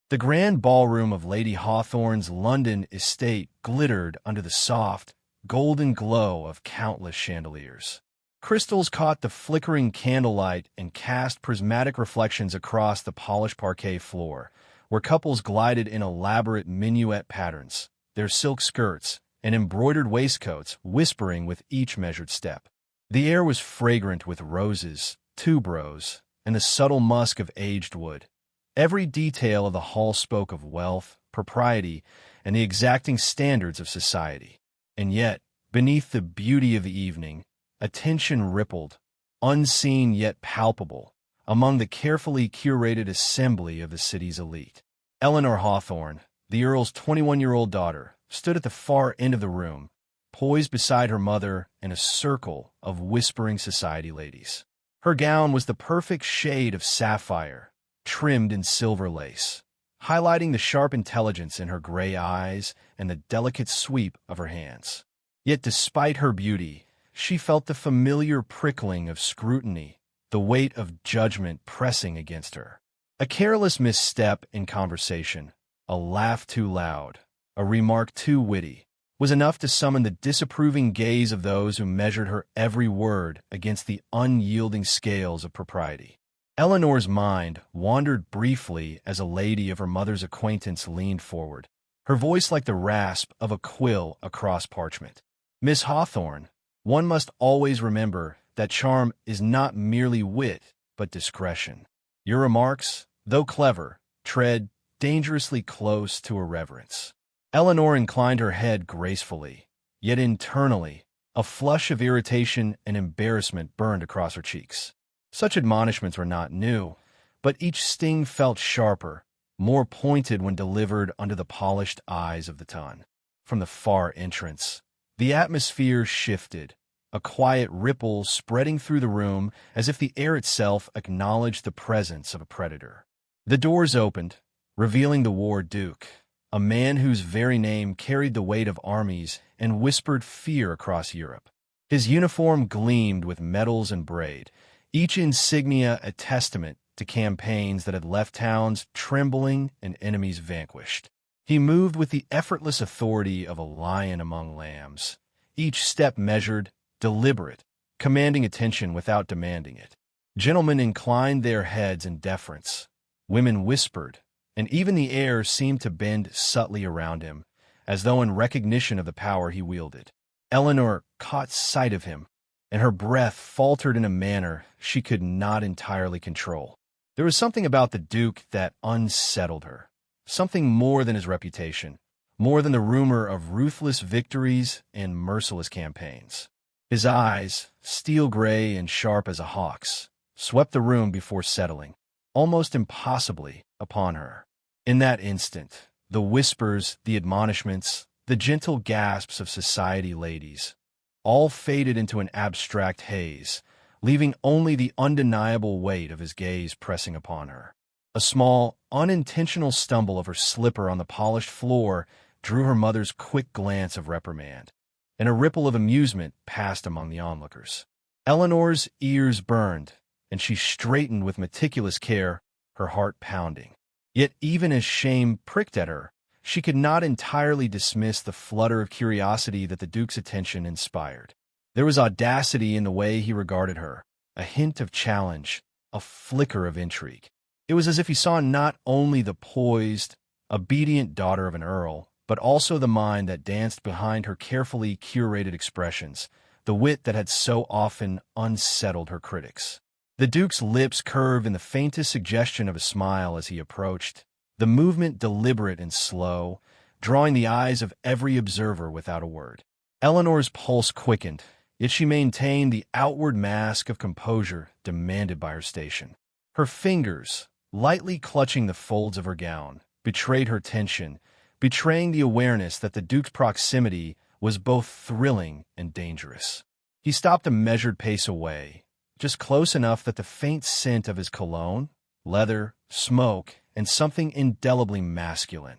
The grand ballroom of Lady Hawthorne's London estate glittered under the soft, golden glow of countless chandeliers. Crystals caught the flickering candlelight and cast prismatic reflections across the polished parquet floor, where couples glided in elaborate minuet patterns, their silk skirts and embroidered waistcoats whispering with each measured step. The air was fragrant with roses, tuberose, and the subtle musk of aged wood. Every detail of the hall spoke of wealth, propriety, and the exacting standards of society. And yet, beneath the beauty of the evening, a tension rippled, unseen yet palpable, among the carefully curated assembly of the city's elite. Eleanor Hawthorne, the Earl's 21-year-old daughter, stood at the far end of the room, poised beside her mother in a circle of whispering society ladies. Her gown was the perfect shade of sapphire, trimmed in silver lace, highlighting the sharp intelligence in her gray eyes and the delicate sweep of her hands. Yet despite her beauty, she felt the familiar prickling of scrutiny, the weight of judgment pressing against her. A careless misstep in conversation, a laugh too loud, a remark too witty, was enough to summon the disapproving gaze of those who measured her every word against the unyielding scales of propriety. Eleanor's mind wandered briefly as a lady of her mother's acquaintance leaned forward, her voice like the rasp of a quill across parchment. "Miss Hawthorne, one must always remember that charm is not merely wit, but discretion. Your remarks, though clever, tread dangerously close to irreverence." Eleanor inclined her head gracefully, yet internally, a flush of irritation and embarrassment burned across her cheeks. Such admonishments were not new, but each sting felt sharper, more pointed when delivered under the polished eyes of the ton. From the far entrance, the atmosphere shifted, a quiet ripple spreading through the room as if the air itself acknowledged the presence of a predator. The doors opened, revealing the War Duke, a man whose very name carried the weight of armies and whispered fear across Europe. His uniform gleamed with medals and braid, each insignia a testament to campaigns that had left towns trembling and enemies vanquished. He moved with the effortless authority of a lion among lambs, each step measured, deliberate, commanding attention without demanding it. Gentlemen inclined their heads in deference, women whispered, and even the air seemed to bend subtly around him, as though in recognition of the power he wielded. Eleanor caught sight of him, and her breath faltered in a manner she could not entirely control. There was something about the Duke that unsettled her, something more than his reputation, more than the rumor of ruthless victories and merciless campaigns. His eyes, steel gray and sharp as a hawk's, swept the room before settling, almost impossibly, upon her. In that instant, the whispers, the admonishments, the gentle gasps of society ladies, all faded into an abstract haze, leaving only the undeniable weight of his gaze pressing upon her. A small, unintentional stumble of her slipper on the polished floor drew her mother's quick glance of reprimand, and a ripple of amusement passed among the onlookers. Eleanor's ears burned, and she straightened with meticulous care, her heart pounding. Yet even as shame pricked at her, she could not entirely dismiss the flutter of curiosity that the Duke's attention inspired. There was audacity in the way he regarded her, a hint of challenge, a flicker of intrigue. It was as if he saw not only the poised, obedient daughter of an earl, but also the mind that danced behind her carefully curated expressions, the wit that had so often unsettled her critics. The Duke's lips curved in the faintest suggestion of a smile as he approached, the movement deliberate and slow, drawing the eyes of every observer without a word. Eleanor's pulse quickened, yet she maintained the outward mask of composure demanded by her station. Her fingers, lightly clutching the folds of her gown, betrayed her tension, betraying the awareness that the Duke's proximity was both thrilling and dangerous. He stopped a measured pace away, just close enough that the faint scent of his cologne, leather, smoke, and something indelibly masculine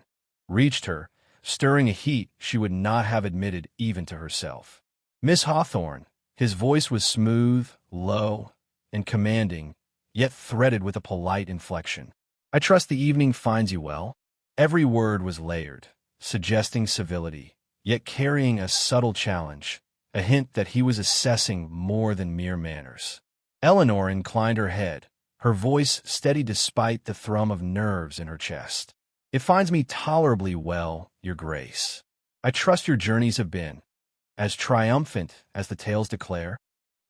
reached her, stirring a heat she would not have admitted even to herself. "Miss Hawthorne," his voice was smooth, low, and commanding, yet threaded with a polite inflection. "I trust the evening finds you well." Every word was layered, suggesting civility, yet carrying a subtle challenge, a hint that he was assessing more than mere manners. Eleanor inclined her head, her voice steady despite the thrum of nerves in her chest. "It finds me tolerably well, Your Grace. I trust your journeys have been as triumphant as the tales declare."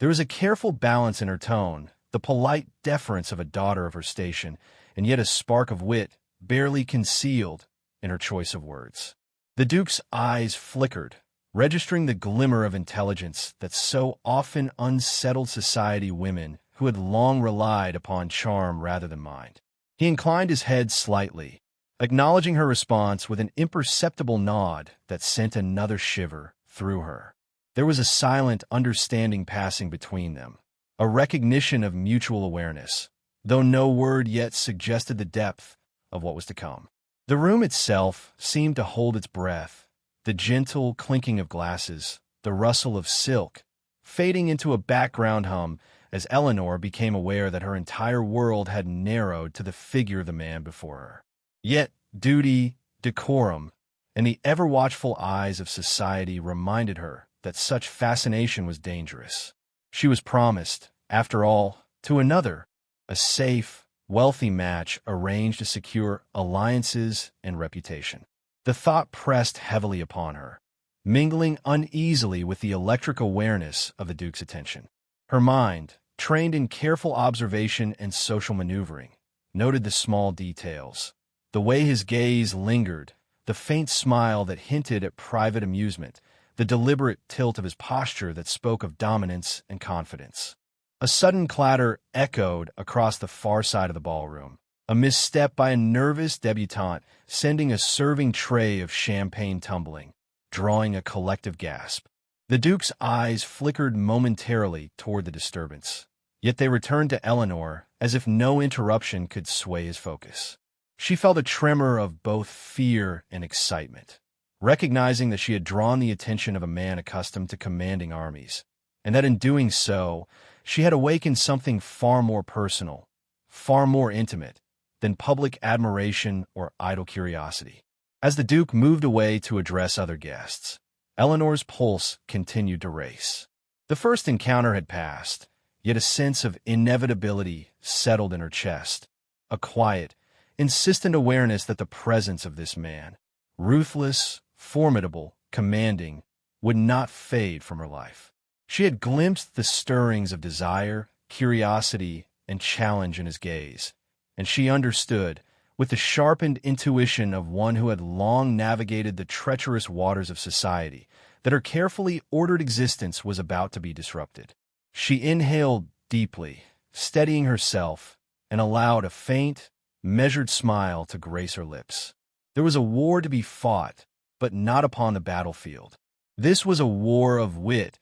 There was a careful balance in her tone, the polite deference of a daughter of her station, and yet a spark of wit barely concealed in her choice of words. The Duke's eyes flickered, registering the glimmer of intelligence that so often unsettled society women who had long relied upon charm rather than mind. He inclined his head slightly, acknowledging her response with an imperceptible nod that sent another shiver through her. There was a silent understanding passing between them, a recognition of mutual awareness, though no word yet suggested the depth of what was to come. The room itself seemed to hold its breath, the gentle clinking of glasses, the rustle of silk, fading into a background hum as Eleanor became aware that her entire world had narrowed to the figure of the man before her. Yet duty, decorum, and the ever-watchful eyes of society reminded her that such fascination was dangerous. She was promised, after all, to another, a safe, wealthy match arranged to secure alliances and reputation. The thought pressed heavily upon her, mingling uneasily with the electric awareness of the Duke's attention. Her mind, trained in careful observation and social maneuvering, noted the small details, the way his gaze lingered, the faint smile that hinted at private amusement, the deliberate tilt of his posture that spoke of dominance and confidence. A sudden clatter echoed across the far side of the ballroom, a misstep by a nervous debutante sending a serving tray of champagne tumbling, drawing a collective gasp. The Duke's eyes flickered momentarily toward the disturbance, yet they returned to Eleanor as if no interruption could sway his focus. She felt a tremor of both fear and excitement, recognizing that she had drawn the attention of a man accustomed to commanding armies, and that in doing so, she had awakened something far more personal, far more intimate, than public admiration or idle curiosity. As the Duke moved away to address other guests, Eleanor's pulse continued to race. The first encounter had passed, yet a sense of inevitability settled in her chest, a quiet, insistent awareness that the presence of this man, ruthless, formidable, commanding, would not fade from her life. She had glimpsed the stirrings of desire, curiosity, and challenge in his gaze, and she understood, with the sharpened intuition of one who had long navigated the treacherous waters of society, that her carefully ordered existence was about to be disrupted. She inhaled deeply, steadying herself, and allowed a faint, measured smile to grace her lips. There was a war to be fought, but not upon the battlefield. This was a war of wit,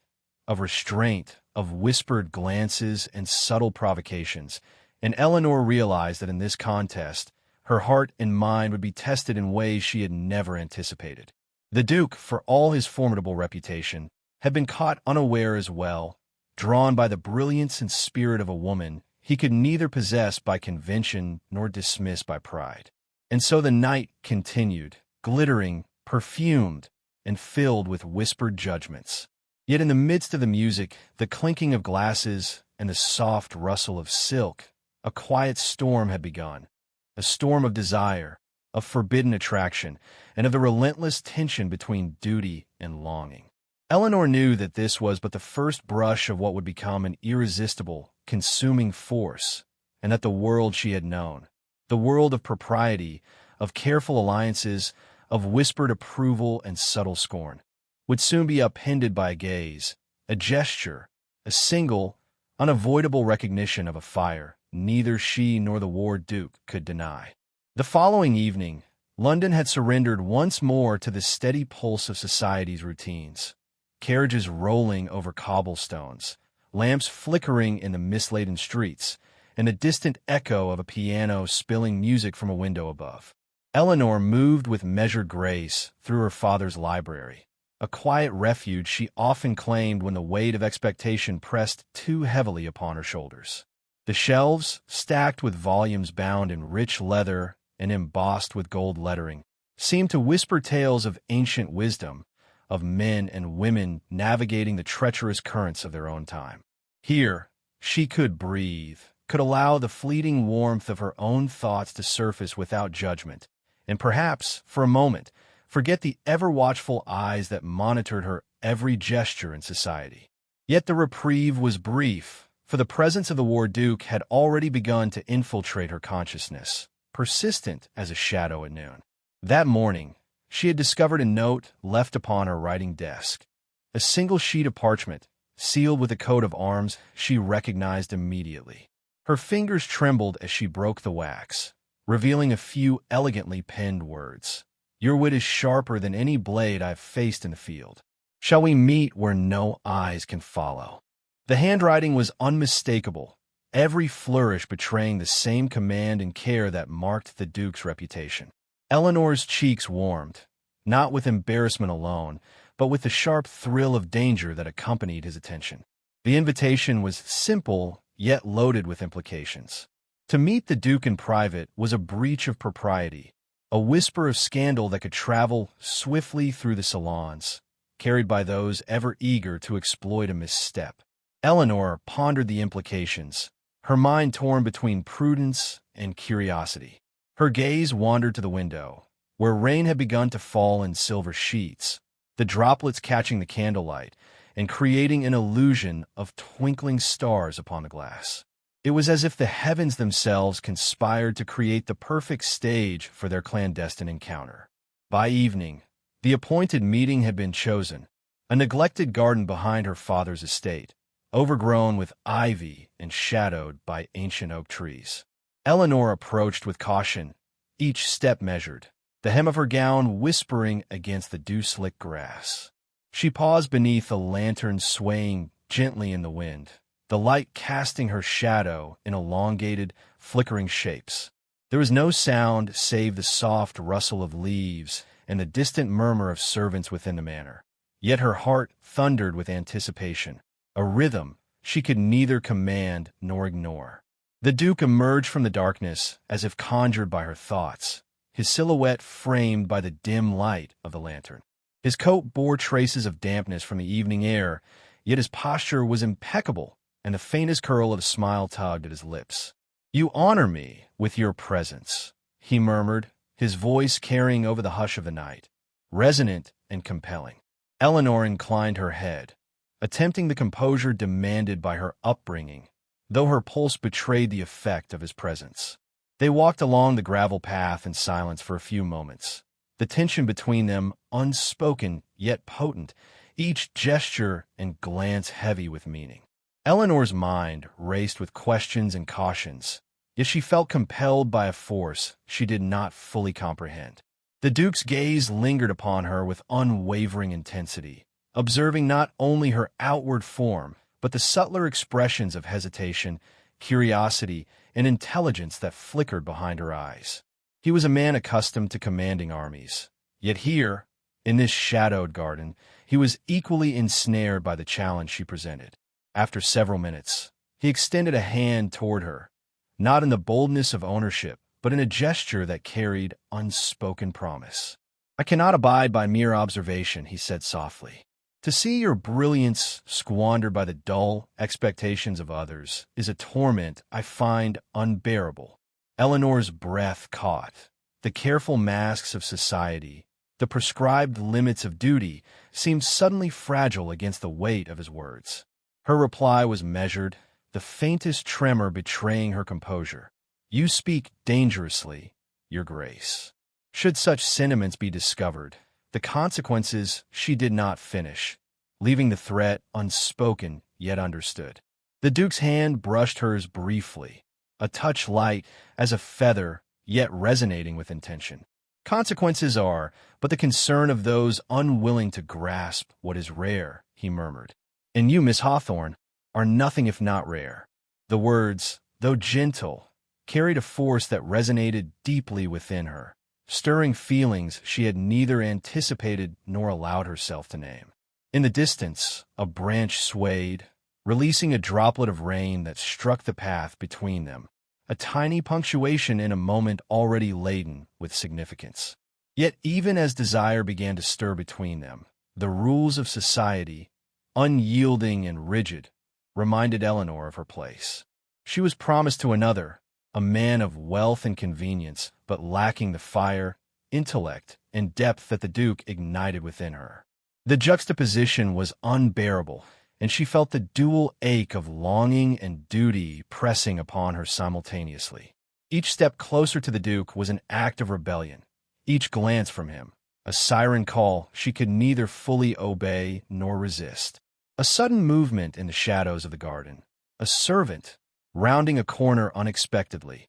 of restraint, of whispered glances and subtle provocations, and Eleanor realized that in this contest, her heart and mind would be tested in ways she had never anticipated. The Duke, for all his formidable reputation, had been caught unaware as well, drawn by the brilliance and spirit of a woman he could neither possess by convention nor dismiss by pride. And so the night continued, glittering, perfumed, and filled with whispered judgments. Yet in the midst of the music, the clinking of glasses, and the soft rustle of silk, a quiet storm had begun, a storm of desire, of forbidden attraction, and of the relentless tension between duty and longing. Eleanor knew that this was but the first brush of what would become an irresistible, consuming force, and that the world she had known, the world of propriety, of careful alliances, of whispered approval and subtle scorn, would soon be upended by a gaze, a gesture, a single, unavoidable recognition of a fire neither she nor the War Duke could deny. The following evening, London had surrendered once more to the steady pulse of society's routines. Carriages rolling over cobblestones, lamps flickering in the mist-laden streets, and a distant echo of a piano spilling music from a window above. Eleanor moved with measured grace through her father's library, a quiet refuge she often claimed when the weight of expectation pressed too heavily upon her shoulders. The shelves, stacked with volumes bound in rich leather and embossed with gold lettering, seemed to whisper tales of ancient wisdom, of men and women navigating the treacherous currents of their own time. Here, she could breathe, could allow the fleeting warmth of her own thoughts to surface without judgment, and perhaps, for a moment, forget the ever-watchful eyes that monitored her every gesture in society. Yet the reprieve was brief, for the presence of the War Duke had already begun to infiltrate her consciousness, persistent as a shadow at noon. That morning, she had discovered a note left upon her writing desk. A single sheet of parchment, sealed with a coat of arms she recognized immediately. Her fingers trembled as she broke the wax, revealing a few elegantly penned words. "Your wit is sharper than any blade I've faced in the field. Shall we meet where no eyes can follow?" The handwriting was unmistakable, every flourish betraying the same command and care that marked the Duke's reputation. Eleanor's cheeks warmed, not with embarrassment alone, but with the sharp thrill of danger that accompanied his attention. The invitation was simple, yet loaded with implications. To meet the Duke in private was a breach of propriety, a whisper of scandal that could travel swiftly through the salons, carried by those ever eager to exploit a misstep. Eleanor pondered the implications, her mind torn between prudence and curiosity. Her gaze wandered to the window, where rain had begun to fall in silver sheets, the droplets catching the candlelight and creating an illusion of twinkling stars upon the glass. It was as if the heavens themselves conspired to create the perfect stage for their clandestine encounter. By evening, the appointed meeting had been chosen, a neglected garden behind her father's estate, overgrown with ivy and shadowed by ancient oak trees. Eleanor approached with caution, each step measured, the hem of her gown whispering against the dew-slick grass. She paused beneath a lantern swaying gently in the wind, the light casting her shadow in elongated, flickering shapes. There was no sound save the soft rustle of leaves and the distant murmur of servants within the manor. Yet her heart thundered with anticipation, a rhythm she could neither command nor ignore. The Duke emerged from the darkness as if conjured by her thoughts, his silhouette framed by the dim light of the lantern. His coat bore traces of dampness from the evening air, yet his posture was impeccable, and the faintest curl of a smile tugged at his lips. "You honor me with your presence," he murmured, his voice carrying over the hush of the night, resonant and compelling. Eleanor inclined her head, attempting the composure demanded by her upbringing, though her pulse betrayed the effect of his presence. They walked along the gravel path in silence for a few moments, the tension between them unspoken yet potent, each gesture and glance heavy with meaning. Eleanor's mind raced with questions and cautions, yet she felt compelled by a force she did not fully comprehend. The Duke's gaze lingered upon her with unwavering intensity, observing not only her outward form, but the subtler expressions of hesitation, curiosity, and intelligence that flickered behind her eyes. He was a man accustomed to commanding armies, yet here, in this shadowed garden, he was equally ensnared by the challenge she presented. After several minutes, he extended a hand toward her, not in the boldness of ownership, but in a gesture that carried unspoken promise. "I cannot abide by mere observation," he said softly. "To see your brilliance squandered by the dull expectations of others is a torment I find unbearable." Eleanor's breath caught. The careful masks of society, the prescribed limits of duty, seemed suddenly fragile against the weight of his words. Her reply was measured, the faintest tremor betraying her composure. "You speak dangerously, Your Grace." Should such sentiments be discovered, the consequences she did not finish, leaving the threat unspoken yet understood. The Duke's hand brushed hers briefly, a touch light as a feather yet resonating with intention. "Consequences are but the concern of those unwilling to grasp what is rare," he murmured. "And you, Miss Hawthorne, are nothing if not rare." The words, though gentle, carried a force that resonated deeply within her, stirring feelings she had neither anticipated nor allowed herself to name. In the distance, a branch swayed, releasing a droplet of rain that struck the path between them, a tiny punctuation in a moment already laden with significance. Yet even as desire began to stir between them, the rules of society, unyielding and rigid, reminded Eleanor of her place. She was promised to another, a man of wealth and convenience, but lacking the fire, intellect, and depth that the Duke ignited within her. The juxtaposition was unbearable, and she felt the dual ache of longing and duty pressing upon her simultaneously. Each step closer to the Duke was an act of rebellion, each glance from him a siren call she could neither fully obey nor resist. A sudden movement in the shadows of the garden, a servant rounding a corner unexpectedly,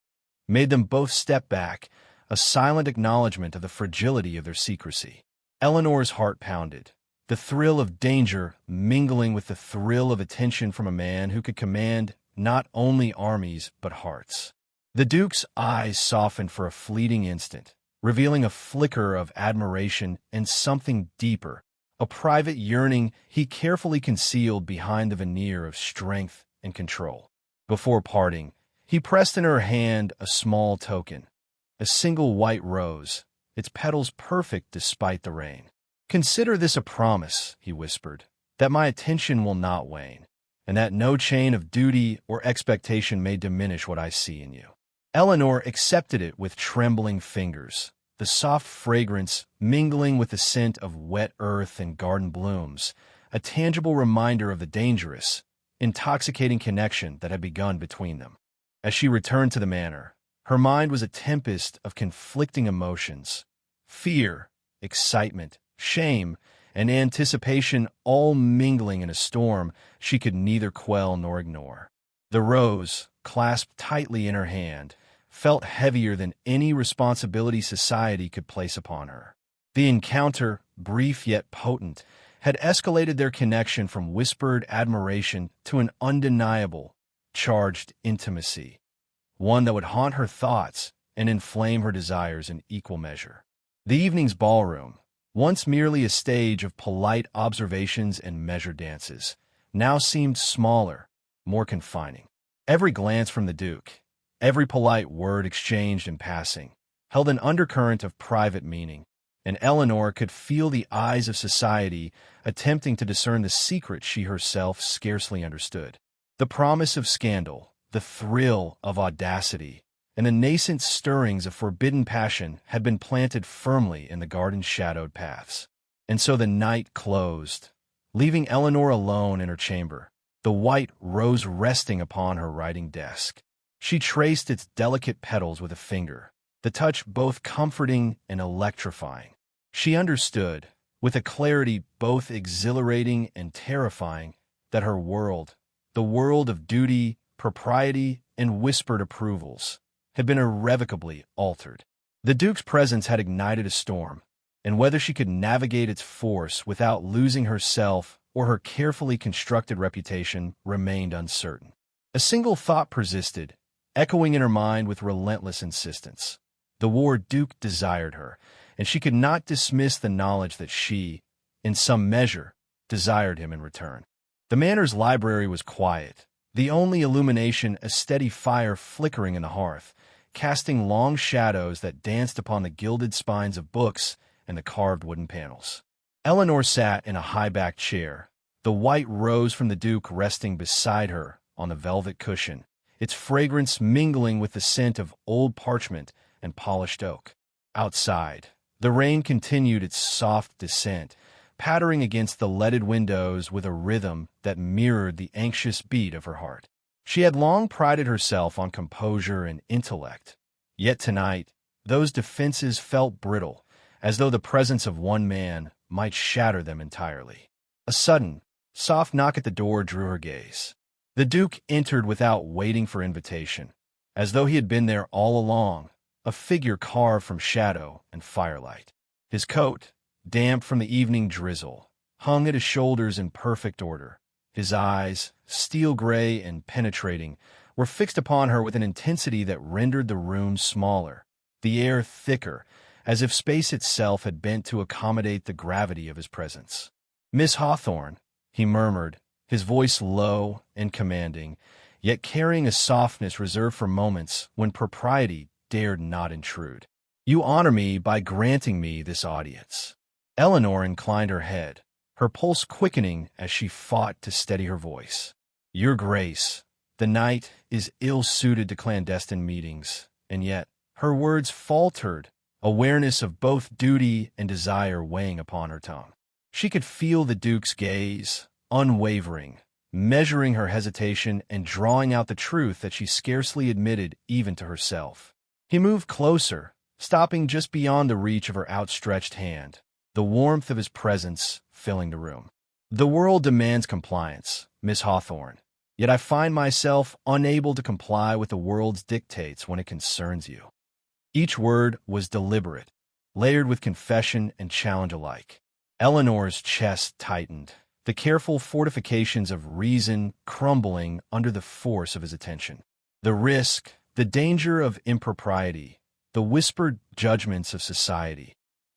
made them both step back, a silent acknowledgement of the fragility of their secrecy. Eleanor's heart pounded, the thrill of danger mingling with the thrill of attention from a man who could command not only armies but hearts. The Duke's eyes softened for a fleeting instant, revealing a flicker of admiration and something deeper, a private yearning he carefully concealed behind the veneer of strength and control. Before parting, he pressed in her hand a small token, a single white rose, its petals perfect despite the rain. "Consider this a promise," he whispered, "that my attention will not wane, and that no chain of duty or expectation may diminish what I see in you." Eleanor accepted it with trembling fingers, the soft fragrance mingling with the scent of wet earth and garden blooms, a tangible reminder of the dangerous, intoxicating connection that had begun between them. As she returned to the manor, her mind was a tempest of conflicting emotions: fear, excitement, shame, and anticipation, all mingling in a storm she could neither quell nor ignore. The rose, clasped tightly in her hand, felt heavier than any responsibility society could place upon her. The encounter, brief yet potent, had escalated their connection from whispered admiration to an undeniable, charged intimacy, one that would haunt her thoughts and inflame her desires in equal measure. The evening's ballroom, once merely a stage of polite observations and measured dances, now seemed smaller, more confining. Every glance from the Duke, every polite word exchanged in passing, held an undercurrent of private meaning, and Eleanor could feel the eyes of society attempting to discern the secret she herself scarcely understood. The promise of scandal, the thrill of audacity, and the nascent stirrings of forbidden passion had been planted firmly in the garden's shadowed paths. And so the night closed, leaving Eleanor alone in her chamber, the white rose resting upon her writing desk. She traced its delicate petals with a finger, the touch both comforting and electrifying. She understood, with a clarity both exhilarating and terrifying, that her world, the world of duty, propriety, and whispered approvals, had been irrevocably altered. The Duke's presence had ignited a storm, and whether she could navigate its force without losing herself or her carefully constructed reputation remained uncertain. A single thought persisted, echoing in her mind with relentless insistence. The war Duke desired her, and she could not dismiss the knowledge that she, in some measure, desired him in return. The manor's library was quiet, the only illumination a steady fire flickering in the hearth, casting long shadows that danced upon the gilded spines of books and the carved wooden panels. Eleanor sat in a high-backed chair, the white rose from the Duke resting beside her on the velvet cushion, its fragrance mingling with the scent of old parchment and polished oak. Outside, the rain continued its soft descent, pattering against the leaded windows with a rhythm that mirrored the anxious beat of her heart. She had long prided herself on composure and intellect, yet tonight those defenses felt brittle, as though the presence of one man might shatter them entirely. A sudden, soft knock at the door drew her gaze. The Duke entered without waiting for invitation, as though he had been there all along, a figure carved from shadow and firelight. His coat, damp from the evening drizzle, hung at his shoulders in perfect order. His eyes, steel gray and penetrating, were fixed upon her with an intensity that rendered the room smaller, the air thicker, as if space itself had bent to accommodate the gravity of his presence. "Miss Hawthorne," he murmured, his voice low and commanding, yet carrying a softness reserved for moments when propriety dared not intrude. You honor me by granting me this audience. Eleanor inclined her head, her pulse quickening as she fought to steady her voice. Your Grace, the night is ill-suited to clandestine meetings, and yet her words faltered, awareness of both duty and desire weighing upon her tongue. She could feel the Duke's gaze, unwavering, measuring her hesitation and drawing out the truth that she scarcely admitted even to herself. He moved closer, stopping just beyond the reach of her outstretched hand, the warmth of his presence filling the room. The world demands compliance, Miss Hawthorne, yet I find myself unable to comply with the world's dictates when it concerns you. Each word was deliberate, layered with confession and challenge alike. Eleanor's chest tightened, the careful fortifications of reason crumbling under the force of his attention. The risk, the danger of impropriety, the whispered judgments of society,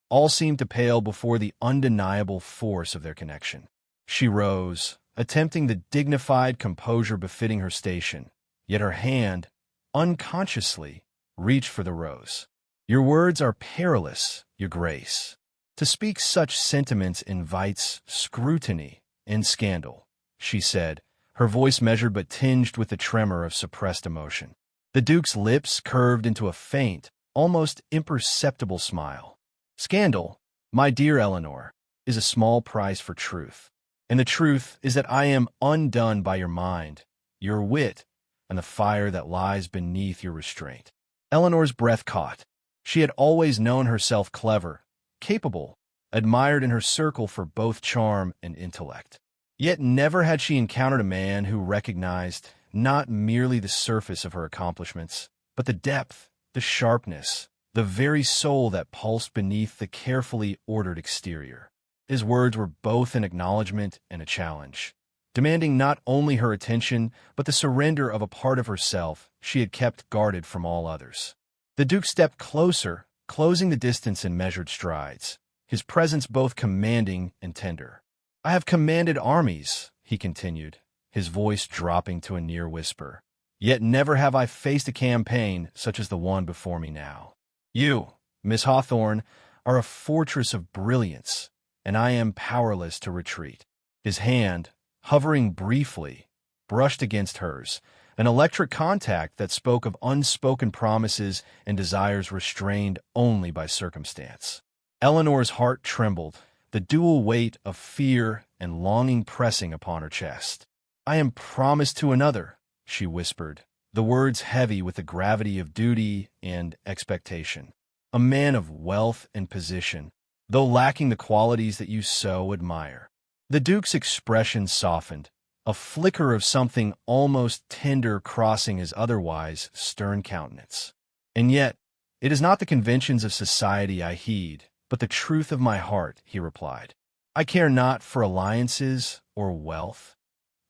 all seemed to pale before the undeniable force of their connection. She rose, attempting the dignified composure befitting her station, yet her hand, unconsciously, reached for the rose. Your words are perilous, Your Grace. To speak such sentiments invites scrutiny and scandal, she said, her voice measured but tinged with the tremor of suppressed emotion. The Duke's lips curved into a faint, almost imperceptible smile. Scandal, my dear Eleanor, is a small price for truth. And the truth is that I am undone by your mind, your wit, and the fire that lies beneath your restraint. Eleanor's breath caught. She had always known herself clever, capable, admired in her circle for both charm and intellect. Yet never had she encountered a man who recognized not merely the surface of her accomplishments, but the depth, the sharpness, the very soul that pulsed beneath the carefully ordered exterior. His words were both an acknowledgment and a challenge, demanding not only her attention, but the surrender of a part of herself she had kept guarded from all others. The Duke stepped closer, closing the distance in measured strides, his presence both commanding and tender. I have commanded armies, he continued, his voice dropping to a near whisper, yet never have I faced a campaign such as the one before me now. You, Miss Hawthorne, are a fortress of brilliance, and I am powerless to retreat. His hand, hovering briefly, brushed against hers, an electric contact that spoke of unspoken promises and desires restrained only by circumstance. Eleanor's heart trembled, the dual weight of fear and longing pressing upon her chest. I am promised to another, she whispered, the words heavy with the gravity of duty and expectation. A man of wealth and position, though lacking the qualities that you so admire. The Duke's expression softened, a flicker of something almost tender crossing his otherwise stern countenance. And yet, it is not the conventions of society I heed, but the truth of my heart, he replied. I care not for alliances or wealth,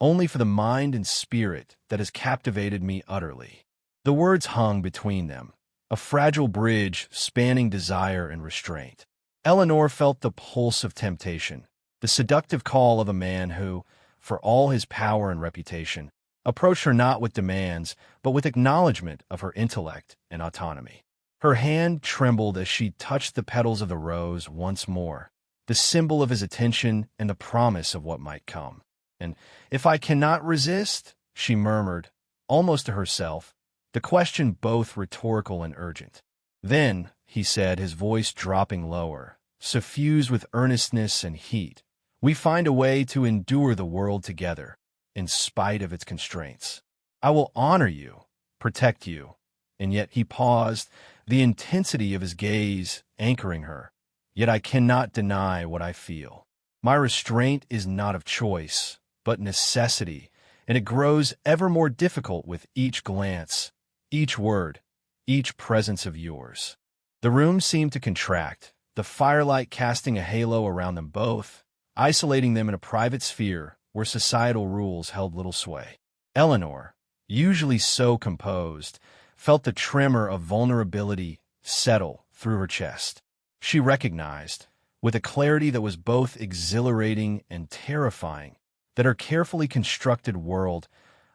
only for the mind and spirit that has captivated me utterly. The words hung between them, a fragile bridge spanning desire and restraint. Eleanor felt the pulse of temptation, the seductive call of a man who, for all his power and reputation, approached her not with demands, but with acknowledgement of her intellect and autonomy. Her hand trembled as she touched the petals of the rose once more, the symbol of his attention and the promise of what might come. And if I cannot resist, she murmured, almost to herself, the question both rhetorical and urgent. Then, he said, his voice dropping lower, suffused with earnestness and heat, we find a way to endure the world together, in spite of its constraints. I will honor you, protect you. And yet he paused, the intensity of his gaze anchoring her. Yet I cannot deny what I feel. My restraint is not of choice, but necessity, and it grows ever more difficult with each glance, each word, each presence of yours. The room seemed to contract, the firelight casting a halo around them both, isolating them in a private sphere where societal rules held little sway. Eleanor, usually so composed, felt the tremor of vulnerability settle through her chest. She recognized, with a clarity that was both exhilarating and terrifying, that her carefully constructed world,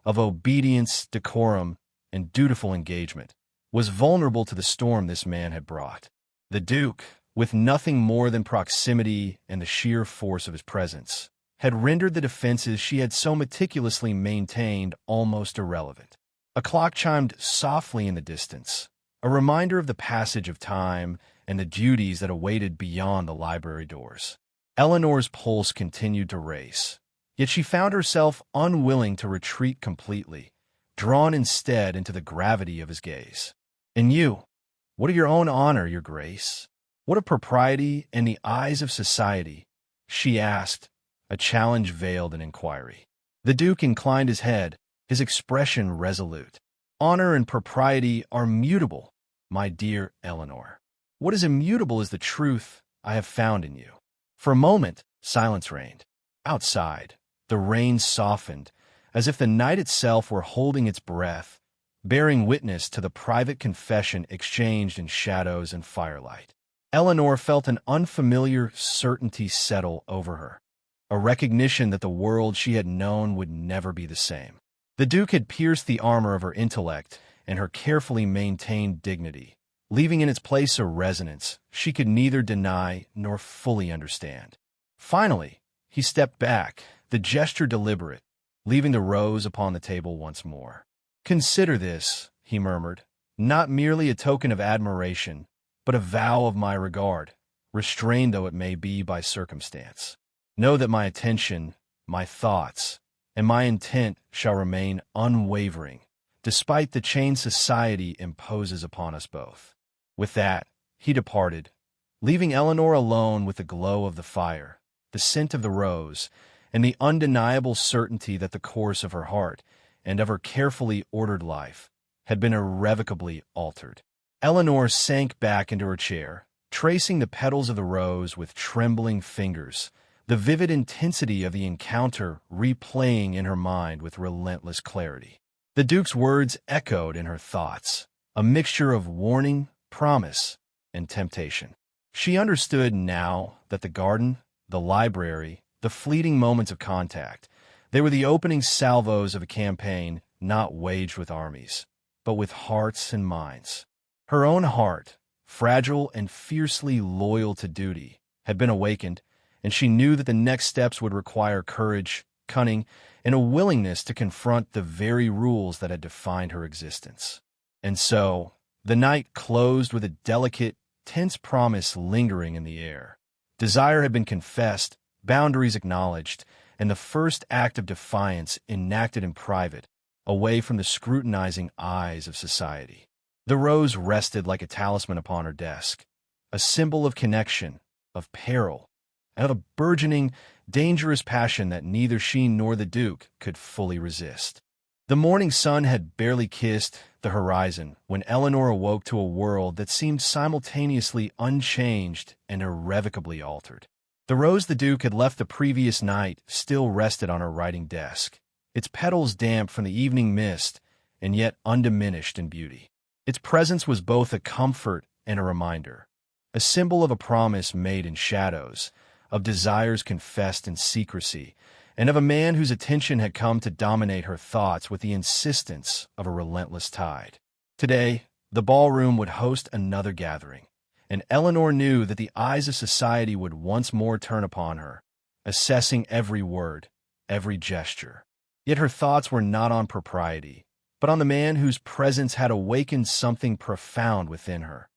of obedience, decorum, and dutiful engagement, was vulnerable to the storm this man had brought. The Duke, with nothing more than proximity and the sheer force of his presence, had rendered the defenses she had so meticulously maintained almost irrelevant. A clock chimed softly in the distance, a reminder of the passage of time and the duties that awaited beyond the library doors. Eleanor's pulse continued to race, yet she found herself unwilling to retreat completely, drawn instead into the gravity of his gaze. "And you, what of your own honor, your grace? What of propriety in the eyes of society?" she asked, a challenge veiled in inquiry. The Duke inclined his head, his expression resolute. "Honor and propriety are mutable, my dear Eleanor. What is immutable is the truth I have found in you." For a moment, silence reigned. Outside, the rain softened, as if the night itself were holding its breath, bearing witness to the private confession exchanged in shadows and firelight. Eleanor felt an unfamiliar certainty settle over her, a recognition that the world she had known would never be the same. The Duke had pierced the armor of her intellect and her carefully maintained dignity, leaving in its place a resonance she could neither deny nor fully understand. Finally, he stepped back, the gesture deliberate, leaving the rose upon the table once more. "Consider this," he murmured, "not merely a token of admiration, but a vow of my regard, restrained though it may be by circumstance. Know that my attention, my thoughts, and my intent shall remain unwavering, despite the chain society imposes upon us both." With that, he departed, leaving Eleanor alone with the glow of the fire, the scent of the rose, and the undeniable certainty that the course of her heart and of her carefully ordered life had been irrevocably altered. Eleanor sank back into her chair, tracing the petals of the rose with trembling fingers, the vivid intensity of the encounter replaying in her mind with relentless clarity. The Duke's words echoed in her thoughts, a mixture of warning, promise, and temptation. She understood now that the garden, the library, the fleeting moments of contact, they were the opening salvos of a campaign not waged with armies, but with hearts and minds. Her own heart, fragile and fiercely loyal to duty, had been awakened, and she knew that the next steps would require courage, cunning, and a willingness to confront the very rules that had defined her existence. And so, the night closed with a delicate, tense promise lingering in the air. Desire had been confessed, boundaries acknowledged, and the first act of defiance enacted in private, away from the scrutinizing eyes of society. The rose rested like a talisman upon her desk, a symbol of connection, of peril, and of a burgeoning, dangerous passion that neither she nor the Duke could fully resist. The morning sun had barely kissed the horizon when Eleanor awoke to a world that seemed simultaneously unchanged and irrevocably altered. The rose the Duke had left the previous night still rested on her writing desk, its petals damp from the evening mist and yet undiminished in beauty. Its presence was both a comfort and a reminder, a symbol of a promise made in shadows, of desires confessed in secrecy, and of a man whose attention had come to dominate her thoughts with the insistence of a relentless tide. Today, the ballroom would host another gathering, and Eleanor knew that the eyes of society would once more turn upon her, assessing every word, every gesture. Yet her thoughts were not on propriety, but on the man whose presence had awakened something profound within her,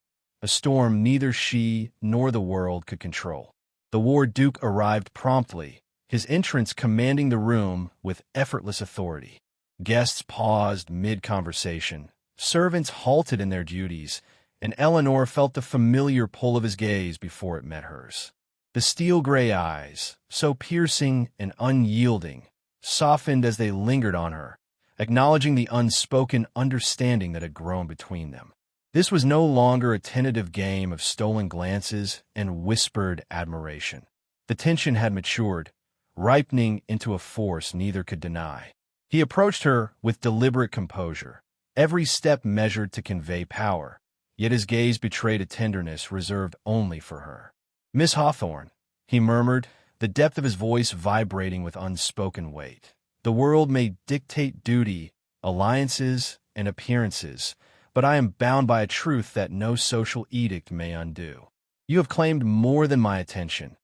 a storm neither she nor the world could control. The War Duke arrived promptly, his entrance commanding the room with effortless authority. Guests paused mid-conversation, servants halted in their duties, and Eleanor felt the familiar pull of his gaze before it met hers. The steel-gray eyes, so piercing and unyielding, softened as they lingered on her, acknowledging the unspoken understanding that had grown between them. This was no longer a tentative game of stolen glances and whispered admiration. The tension had matured, ripening into a force neither could deny. He approached her with deliberate composure, every step measured to convey power, yet his gaze betrayed a tenderness reserved only for her. "Miss Hawthorne," he murmured, the depth of his voice vibrating with unspoken weight. The world may dictate duty, alliances, and appearances, but I am bound by a truth that no social edict may undo. You have claimed more than my attention.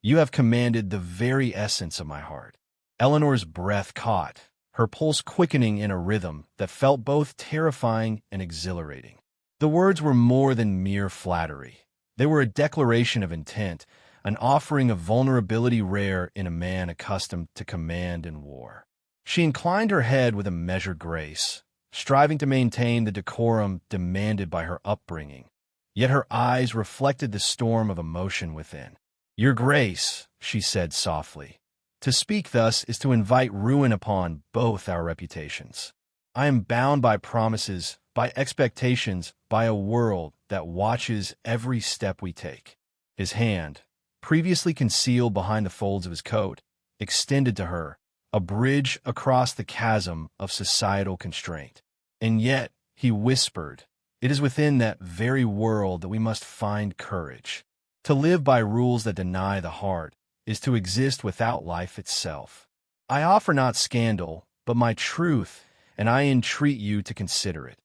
You have commanded the very essence of my heart." Eleanor's breath caught, her pulse quickening in a rhythm that felt both terrifying and exhilarating. The words were more than mere flattery. They were a declaration of intent, an offering of vulnerability rare in a man accustomed to command and war. She inclined her head with a measured grace, striving to maintain the decorum demanded by her upbringing. Yet her eyes reflected the storm of emotion within. "Your Grace," she said softly, "to speak thus is to invite ruin upon both our reputations. I am bound by promises, by expectations, by a world that watches every step we take." His hand, previously concealed behind the folds of his coat, extended to her, a bridge across the chasm of societal constraint. "And yet," he whispered, "it is within that very world that we must find courage. To live by rules that deny the heart is to exist without life itself. I offer not scandal, but my truth, and I entreat you to consider it,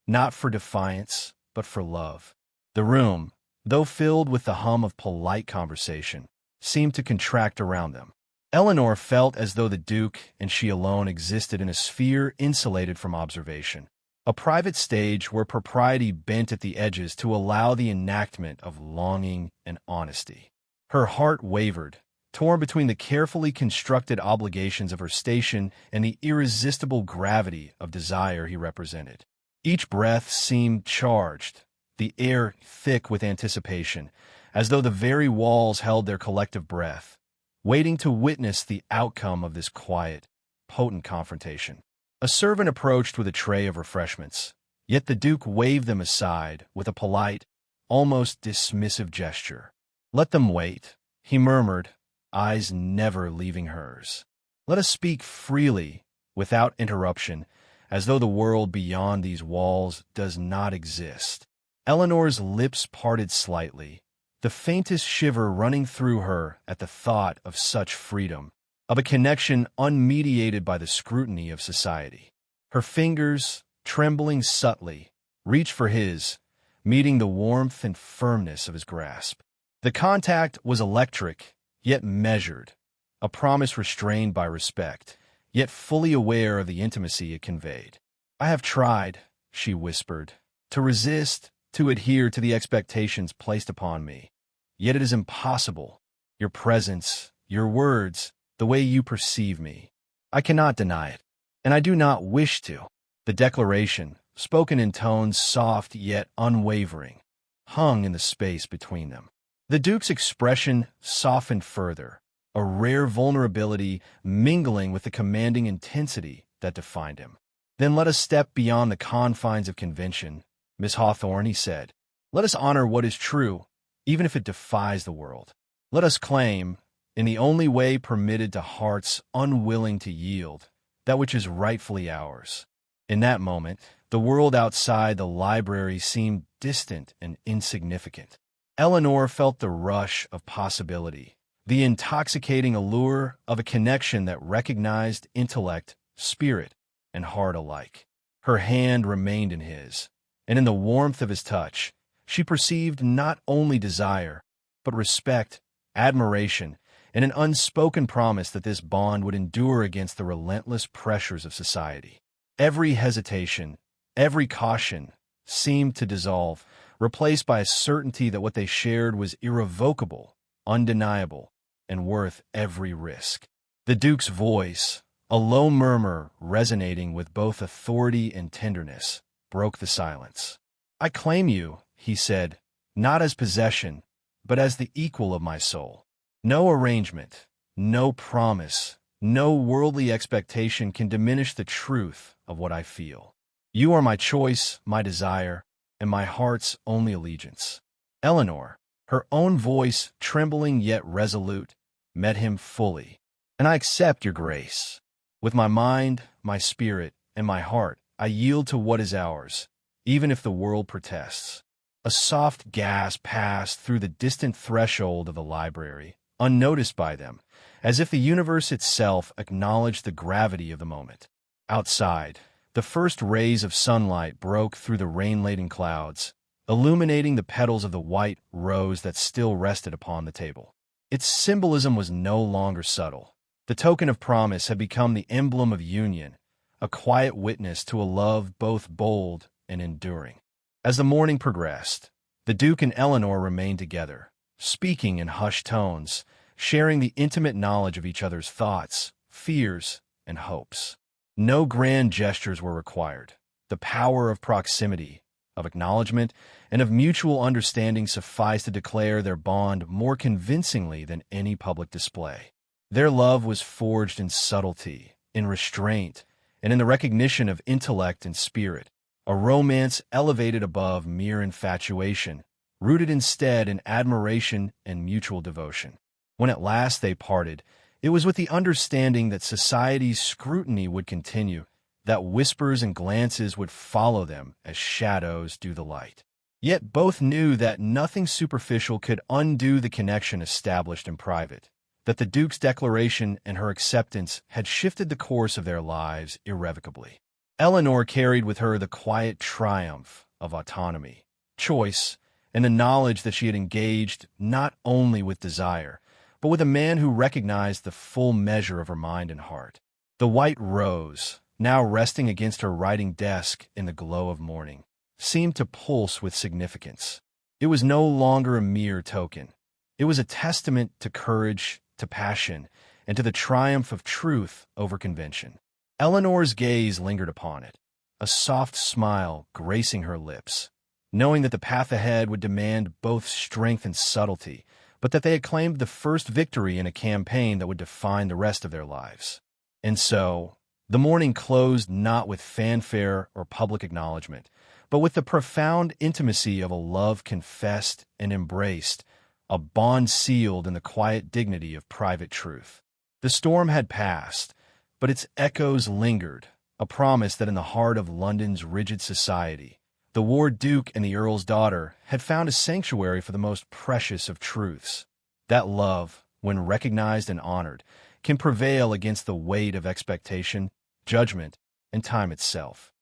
not for defiance, but for love." The room, though filled with the hum of polite conversation, seemed to contract around them. Eleanor felt as though the Duke and she alone existed in a sphere insulated from observation, a private stage where propriety bent at the edges to allow the enactment of longing and honesty. Her heart wavered, torn between the carefully constructed obligations of her station and the irresistible gravity of desire he represented. Each breath seemed charged, the air thick with anticipation, as though the very walls held their collective breath, waiting to witness the outcome of this quiet, potent confrontation. A servant approached with a tray of refreshments, yet the Duke waved them aside with a polite, almost dismissive gesture. "Let them wait," he murmured, eyes never leaving hers. "Let us speak freely, without interruption, as though the world beyond these walls does not exist." Eleanor's lips parted slightly, the faintest shiver running through her at the thought of such freedom, of a connection unmediated by the scrutiny of society. Her fingers, trembling subtly, reached for his, meeting the warmth and firmness of his grasp. The contact was electric, yet measured, a promise restrained by respect, yet fully aware of the intimacy it conveyed. "I have tried," she whispered, "to resist, to adhere to the expectations placed upon me. Yet it is impossible. Your presence, your words, the way you perceive me. I cannot deny it, and I do not wish to." The declaration, spoken in tones soft yet unwavering, hung in the space between them. The Duke's expression softened further, a rare vulnerability mingling with the commanding intensity that defined him. "Then let us step beyond the confines of convention, Miss Hawthorne," he said. "Let us honor what is true, even if it defies the world. Let us claim, in the only way permitted to hearts unwilling to yield, that which is rightfully ours." In that moment, the world outside the library seemed distant and insignificant. Eleanor felt the rush of possibility, the intoxicating allure of a connection that recognized intellect, spirit, and heart alike. Her hand remained in his, and in the warmth of his touch, she perceived not only desire, but respect, admiration, and an unspoken promise that this bond would endure against the relentless pressures of society. Every hesitation, every caution, seemed to dissolve, replaced by a certainty that what they shared was irrevocable, undeniable, and worth every risk. The Duke's voice, a low murmur resonating with both authority and tenderness, broke the silence. "I claim you," he said, "not as possession, but as the equal of my soul. No arrangement, no promise, no worldly expectation can diminish the truth of what I feel. You are my choice, my desire, and my heart's only allegiance." Eleanor, her own voice trembling yet resolute, met him fully. "And I accept your grace. With my mind, my spirit, and my heart, I yield to what is ours, even if the world protests." A soft gasp passed through the distant threshold of the library, unnoticed by them, as if the universe itself acknowledged the gravity of the moment. Outside, the first rays of sunlight broke through the rain-laden clouds, illuminating the petals of the white rose that still rested upon the table. Its symbolism was no longer subtle. The token of promise had become the emblem of union, a quiet witness to a love both bold and enduring. As the morning progressed, the Duke and Eleanor remained together, speaking in hushed tones, sharing the intimate knowledge of each other's thoughts, fears, and hopes. No grand gestures were required. The power of proximity, of acknowledgement, and of mutual understanding sufficed to declare their bond more convincingly than any public display. Their love was forged in subtlety, in restraint, and in the recognition of intellect and spirit, a romance elevated above mere infatuation, rooted instead in admiration and mutual devotion. When at last they parted, it was with the understanding that society's scrutiny would continue, that whispers and glances would follow them as shadows do the light. Yet both knew that nothing superficial could undo the connection established in private, that the Duke's declaration and her acceptance had shifted the course of their lives irrevocably. Eleanor carried with her the quiet triumph of autonomy, choice, and the knowledge that she had engaged not only with desire, but with a man who recognized the full measure of her mind and heart. The white rose, now resting against her writing desk in the glow of morning, seemed to pulse with significance. It was no longer a mere token. It was a testament to courage, to passion, and to the triumph of truth over convention. Eleanor's gaze lingered upon it, a soft smile gracing her lips, knowing that the path ahead would demand both strength and subtlety, but that they had claimed the first victory in a campaign that would define the rest of their lives. And so, the morning closed not with fanfare or public acknowledgement, but with the profound intimacy of a love confessed and embraced, a bond sealed in the quiet dignity of private truth. The storm had passed, but its echoes lingered, a promise that in the heart of London's rigid society, the Ward Duke and the Earl's daughter had found a sanctuary for the most precious of truths. That love, when recognized and honored, can prevail against the weight of expectation, judgment, and time itself.